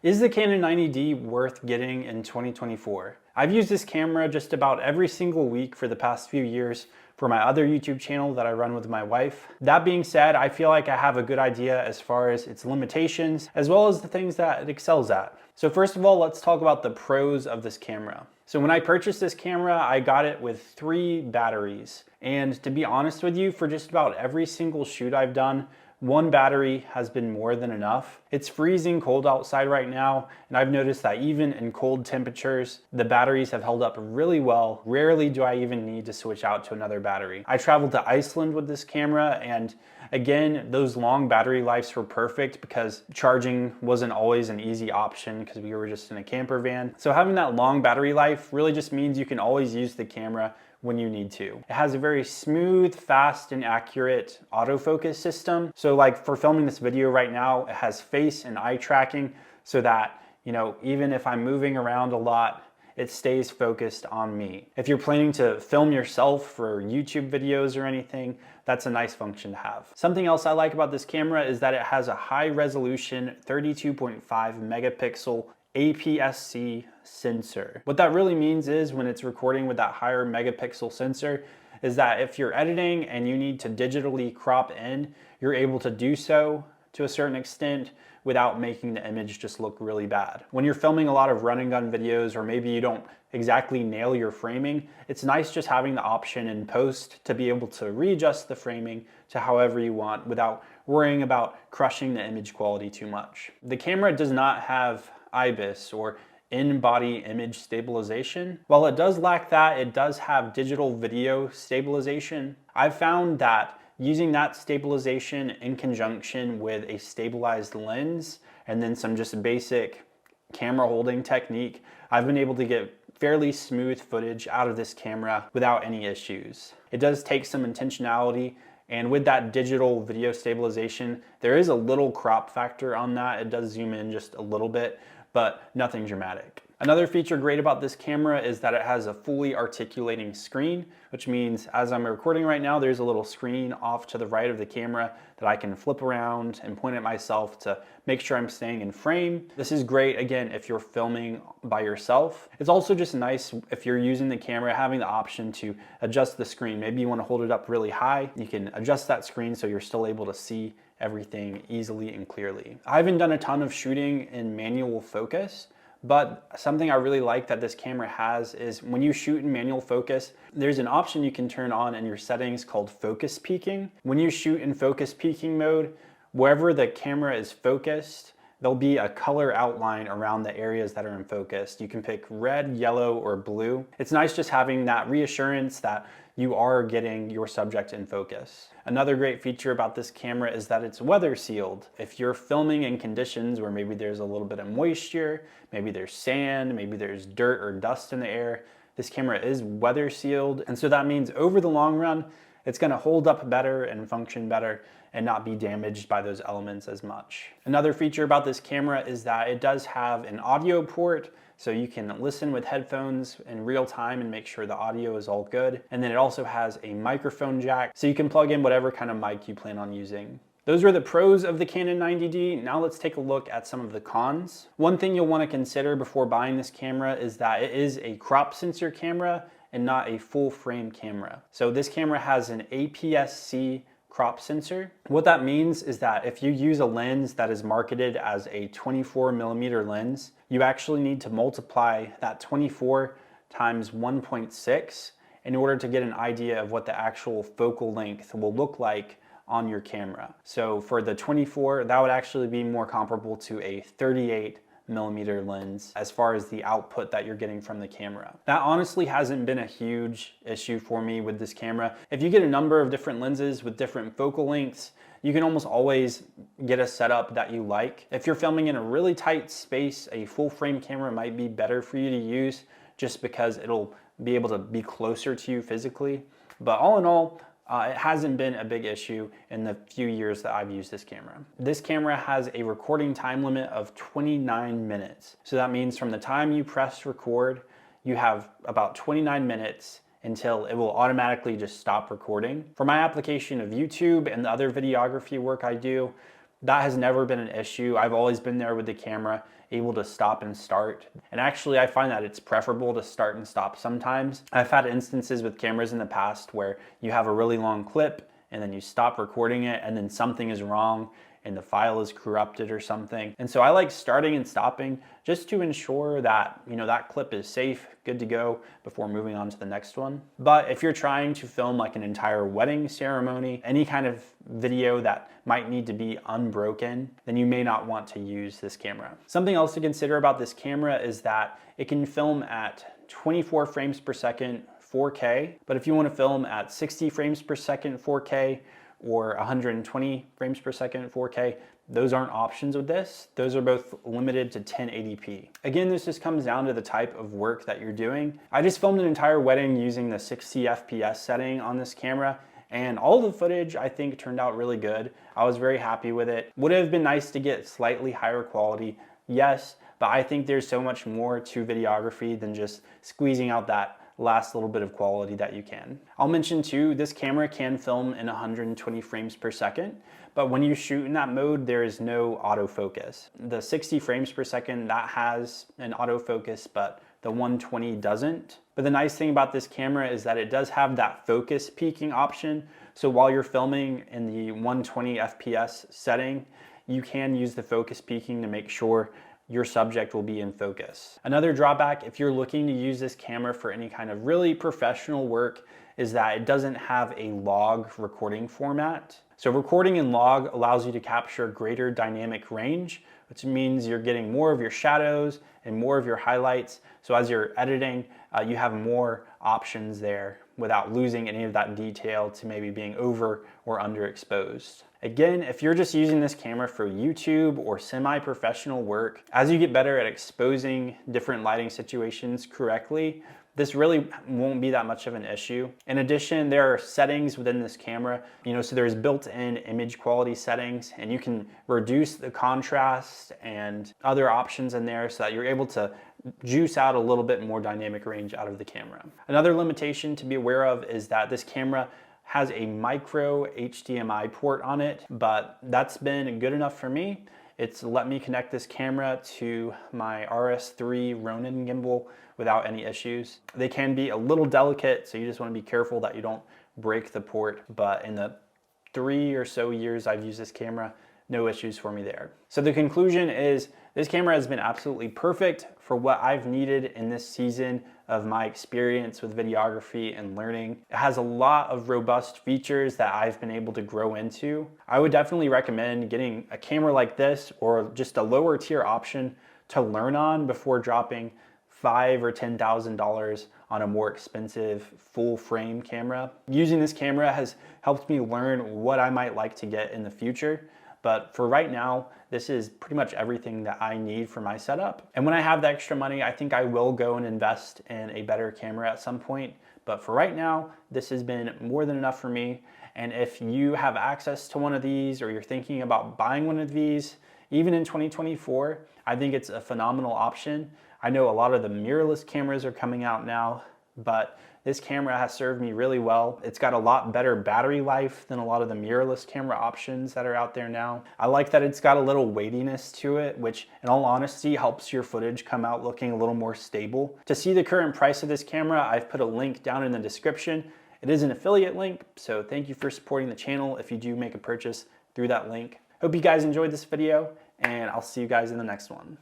Is the Canon 90D worth getting in 2024? I've used this camera just about every single week for the past few years for my other YouTube channel that I run with my wife. That being said, I feel like I have a good idea as far as its limitations, as well as the things that it excels at. So first of all, let's talk about the pros of this camera. So when I purchased this camera, I got it with 3 batteries. And to be honest with you, for just about every single shoot I've done, 1 battery has been more than enough. It's freezing cold outside right now, and I've noticed that even in cold temperatures, the batteries have held up really well. Rarely do I even need to switch out to another battery. I traveled to Iceland with this camera, and again, those long battery lives were perfect because charging wasn't always an easy option because we were just in a camper van. So having that long battery life really just means you can always use the camera when you need to. It has a very smooth, fast, and accurate autofocus system. So like for filming this video right now, it has face and eye tracking so that, even if I'm moving around a lot, it stays focused on me. If you're planning to film yourself for YouTube videos or anything, that's a nice function to have. Something else I like about this camera is that it has a high resolution 32.5 megapixel APS-C sensor. What that really means is when it's recording with that higher megapixel sensor is that if you're editing and you need to digitally crop in, you're able to do so to a certain extent without making the image just look really bad. When you're filming a lot of run and gun videos, or maybe you don't exactly nail your framing, it's nice just having the option in post to be able to readjust the framing to however you want without worrying about crushing the image quality too much. The camera does not have IBIS or in-body image stabilization. While it does lack that, it does have digital video stabilization. I've found that using that stabilization in conjunction with a stabilized lens and then some just basic camera holding technique, I've been able to get fairly smooth footage out of this camera without any issues. It does take some intentionality, and with that digital video stabilization, there is a little crop factor on that. It does zoom in just a little bit, but nothing dramatic. Another feature great about this camera is that it has a fully articulating screen, which means as I'm recording right now, there's a little screen off to the right of the camera that I can flip around and point at myself to make sure I'm staying in frame. This is great, again, if you're filming by yourself. It's also just nice if you're using the camera, having the option to adjust the screen. Maybe you want to hold it up really high. You can adjust that screen so you're still able to see everything easily and clearly. I haven't done a ton of shooting in manual focus, but something I really like that this camera has is when you shoot in manual focus, there's an option you can turn on in your settings called focus peaking. When you shoot in focus peaking mode, wherever the camera is focused, there'll be a color outline around the areas that are in focus. You can pick red, yellow, or blue. It's nice just having that reassurance that you are getting your subject in focus. Another great feature about this camera is that it's weather sealed. If you're filming in conditions where maybe there's a little bit of moisture, maybe there's sand, maybe there's dirt or dust in the air, this camera is weather sealed. And so that means over the long run, it's gonna hold up better and function better and not be damaged by those elements as much. Another feature about this camera is that it does have an audio port, so you can listen with headphones in real time and make sure the audio is all good. And then it also has a microphone jack, so you can plug in whatever kind of mic you plan on using. Those are the pros of the Canon 90D. Now let's take a look at some of the cons. One thing you'll want to consider before buying this camera is that it is a crop sensor camera and not a full frame camera. So this camera has an APS-C crop sensor. What that means is that if you use a lens that is marketed as a 24mm lens, you actually need to multiply that 24 times 1.6 in order to get an idea of what the actual focal length will look like on your camera. So for the 24, that would actually be more comparable to a 38mm lens as far as the output that you're getting from the camera. That honestly hasn't been a huge issue for me with this camera. If you get a number of different lenses with different focal lengths, you can almost always get a setup that you like. If you're filming in a really tight space, a full frame camera might be better for you to use just because it'll be able to be closer to you physically. But all in all, it hasn't been a big issue in the few years that I've used this camera. This camera has a recording time limit of 29 minutes. So that means from the time you press record, you have about 29 minutes until it will automatically just stop recording. For my application of YouTube and the other videography work I do, That has never been an issue. I've always been there with the camera, able to stop and start. And actually, I find that it's preferable to start and stop sometimes. I've had instances with cameras in the past where you have a really long clip and then you stop recording it and then something is wrong and the file is corrupted or something. And so I like starting and stopping just to ensure that, that clip is safe, good to go before moving on to the next one. But if you're trying to film like an entire wedding ceremony, any kind of video that might need to be unbroken, then you may not want to use this camera. Something else to consider about this camera is that it can film at 24 frames per second 4K, but if you want to film at 60 frames per second 4K or 120 frames per second 4K, those aren't options with this. Those are both limited to 1080p. Again, this just comes down to the type of work that you're doing. I just filmed an entire wedding using the 60 FPS setting on this camera, and all the footage I think turned out really good. I was very happy with it. Would it have been nice to get slightly higher quality? Yes, but I think there's so much more to videography than just squeezing out that last little bit of quality that you can. I'll mention too, this camera can film in 120 frames per second, but when you shoot in that mode, there is no autofocus. The 60 frames per second, that has an autofocus, but the 120 doesn't. But the nice thing about this camera is that it does have that focus peaking option. So while you're filming in the 120 FPS setting, you can use the focus peaking to make sure your subject will be in focus. Another drawback, if you're looking to use this camera for any kind of really professional work, is that it doesn't have a log recording format. So recording in log allows you to capture greater dynamic range, which means you're getting more of your shadows and more of your highlights. So as you're editing, you have more options there without losing any of that detail to maybe being over or underexposed. Again, if you're just using this camera for YouTube or semi-professional work, as you get better at exposing different lighting situations correctly, this really won't be that much of an issue. In addition, there are settings within this camera, so there's built-in image quality settings, and you can reduce the contrast and other options in there so that you're able to juice out a little bit more dynamic range out of the camera. Another limitation to be aware of is that this camera has a micro HDMI port on it, but that's been good enough for me. It's let me connect this camera to my RS3 Ronin gimbal without any issues. They can be a little delicate, so you just want to be careful that you don't break the port, but in the 3 or so years I've used this camera, no issues for me there. So the conclusion is this camera has been absolutely perfect for what I've needed in this season of my experience with videography and learning. It has a lot of robust features that I've been able to grow into. I would definitely recommend getting a camera like this or just a lower tier option to learn on before dropping $5,000 or $10,000 on a more expensive full frame camera. Using this camera has helped me learn what I might like to get in the future. But for right now, this is pretty much everything that I need for my setup. And when I have the extra money, I think I will go and invest in a better camera at some point. But for right now, this has been more than enough for me. And if you have access to one of these or you're thinking about buying one of these, even in 2024, I think it's a phenomenal option. I know a lot of the mirrorless cameras are coming out now, but this camera has served me really well. It's got a lot better battery life than a lot of the mirrorless camera options that are out there now. I like that it's got a little weightiness to it, which in all honesty helps your footage come out looking a little more stable. To see the current price of this camera, I've put a link down in the description. It is an affiliate link, so thank you for supporting the channel if you do make a purchase through that link. Hope you guys enjoyed this video, and I'll see you guys in the next one.